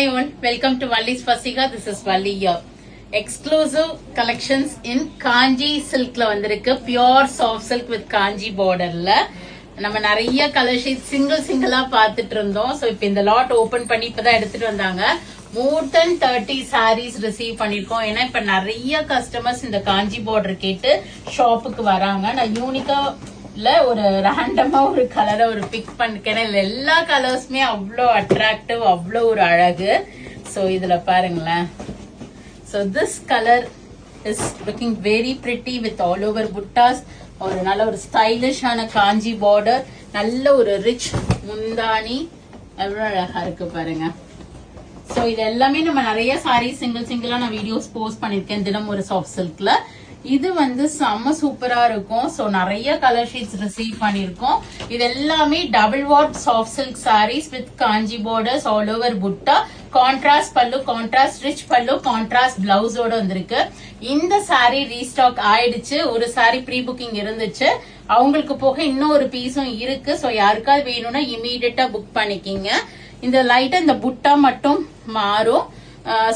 Hi all, welcome to Valli's Fasika. This is Valli here. Exclusive collections in Kanji silk la vandirukku, pure soft silk with Kanji border la. நம்ம நிறைய colour sheet சிங்கிளா பார்த்துட்டு இருந்தோம். So இப்போ இந்த lot open பண்ணி இப்பதான் எடுத்துட்டு வந்தாங்க. மோர் தென் 30 sarees ரிசீவ் பண்ணிருக்கோம். ஏன்னா இப்ப நிறைய கஸ்டமர்ஸ் இந்த காஞ்சி பார்டர் கேட்டு ஷாப்புக்கு வராங்க. நான் யூனிக்கால ஒரு ரேண்டமா ஒரு கலரை ஒரு பிக் பண்ணிருக்கேன். எல்லா கலர்ஸுமே அவ்வளோ அட்ராக்டிவ், அவ்வளோ ஒரு அழகு. ஸோ இதுல பாருங்களேன். So this colour is looking very pretty with all over புட்டாஸ். ஒரு நல்ல ஒரு ஸ்டைலிஷான காஞ்சி பார்டர், நல்ல ஒரு ரிச் முந்தானி, எவ்வளவு அழகா இருக்கு பாருங்க. சோ இது எல்லாமே நம்ம நிறைய சாரி சிங்கிளா நான் வீடியோஸ் போஸ்ட் பண்ணிருக்கேன் தினம் ஒரு சாஃப்ட் சில்க்ல. இது வந்து செம்ம சூப்பரா இருக்கும். சோ நிறைய கலர் ஷீட்ஸ் ரிசீவ் பண்ணிருக்கோம். இது எல்லாமே டபுள் வாட் soft silk saris with Kanchi borders, all over butta, contrast pallu, contrast rich pallu, contrast பிளவுஸோட வந்திருக்கு. இந்த சாரி ரீஸ்டாக் ஆயிடுச்சு. ஒரு சாரி ப்ரீ புக்கிங் இருந்துச்சு, அவங்களுக்கு போக இன்னும் ஒரு பீஸும் இருக்கு. சோ யாருக்காவது வேணும்னா இமீடியட்டா புக் பண்ணிக்கிங்க. இந்த லைட்டா இந்த புட்டா மட்டும் மாறும்.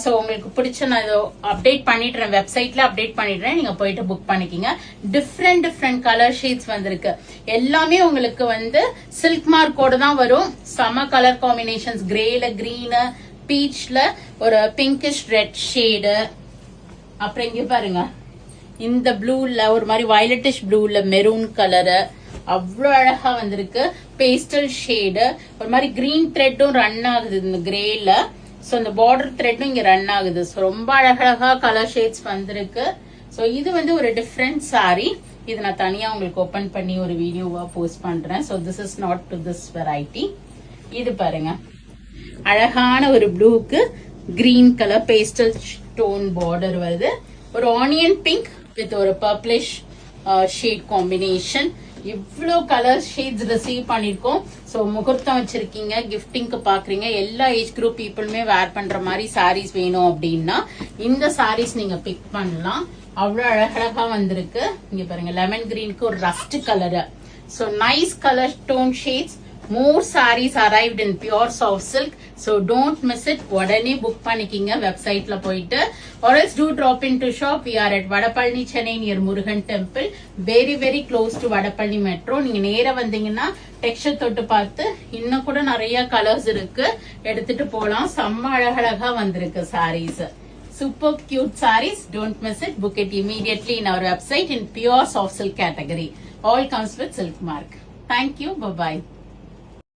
சோ உங்களுக்கு பிடிச்ச நான் இதை அப்டேட் பண்ணிடுறேன், வெப்சைட்ல அப்டேட் பண்ணிடுறேன், நீங்க போயிட்டு புக் பண்ணிக்கிங்க. டிஃப்ரெண்ட் கலர் ஷேட்ஸ் வந்திருக்கு. எல்லாமே உங்களுக்கு வந்து சில்க் மார்க்கோட தான் வரும். சம கலர் காம்பினேஷன்ஸ், கிரேல கிரீனு, பீச்ல ஒரு பிங்கிஷ் ரெட் ஷேடு, அப்புறம் இங்க பாருங்க இந்த ப்ளூல ஒரு மாதிரி வயலட்டிஷ் ப்ளூல மெரூன் கலரு, அவ்வளோ அழகா வந்திருக்கு. பேஸ்டல் ஷேடு, ஒரு மாதிரி கிரீன் த்ரெட்டும் ரன் ஆகுது இந்த கிரேல. சோ இந்த பார்டர் த்ரெட்டும் இங்க ரன் ஆகுது. சோ ரொம்ப அழகழகா கலர் ஷேட்ஸ் வந்திருக்கு. சோ இது வந்து ஒரு டிஃப்ரெண்ட் சாரி. இது நான் தனியா உங்களுக்கு ஓபன் பண்ணி ஒரு வீடியோவா போஸ்ட் பண்றேன். So this is not to this variety. இது பாருங்க, அழகான ஒரு ப்ளூக்கு green colour pastel stone border வருது. ஒரு ஆனியன் பிங்க் வித் ஒரு பர்பிளிஷ் ஷேட் காம்பினேஷன். இவ்வளோ கலர் ஷேட்ஸ் ரிசீவ் பண்ணிருக்கோம். ஸோ முகூர்த்தம் வச்சிருக்கீங்க, கிஃப்டிங்க்கு பாக்குறீங்க, எல்லா ஏஜ் குரூப் பீப்புளுமே வேர் பண்ற மாதிரி சாரீஸ் வேணும் அப்படின்னா இந்த சாரீஸ் நீங்க பிக் பண்ணலாம். அவ்வளோ அழகழகா வந்திருக்கு. இங்க பாருங்க, லெமன் கிரீனுக்கு ஒரு rust colour. So nice colour tone shades. More sarees arrived in pure soft silk. So don't miss it. உடனே புக் பண்ணிக்கிங்க வெப்சைட்ல போயிட்டு. Or else do drop into shop. We are at Vadapalani, Chennai near Murugan Temple. Very close to Vadapalani Metro. நீங்க நேரா வந்தீங்கன்னா texture தொட்டு பார்த்து இன்னும் கூட நிறைய கலர்ஸ் இருக்கு, எடுத்துட்டு போலாம். செம்ம அழகழகா வந்திருக்கு sarees. Super cute sarees. Don't miss it. Book it immediately in our website in pure soft silk category. All comes with silk mark. Thank you. Bye-bye.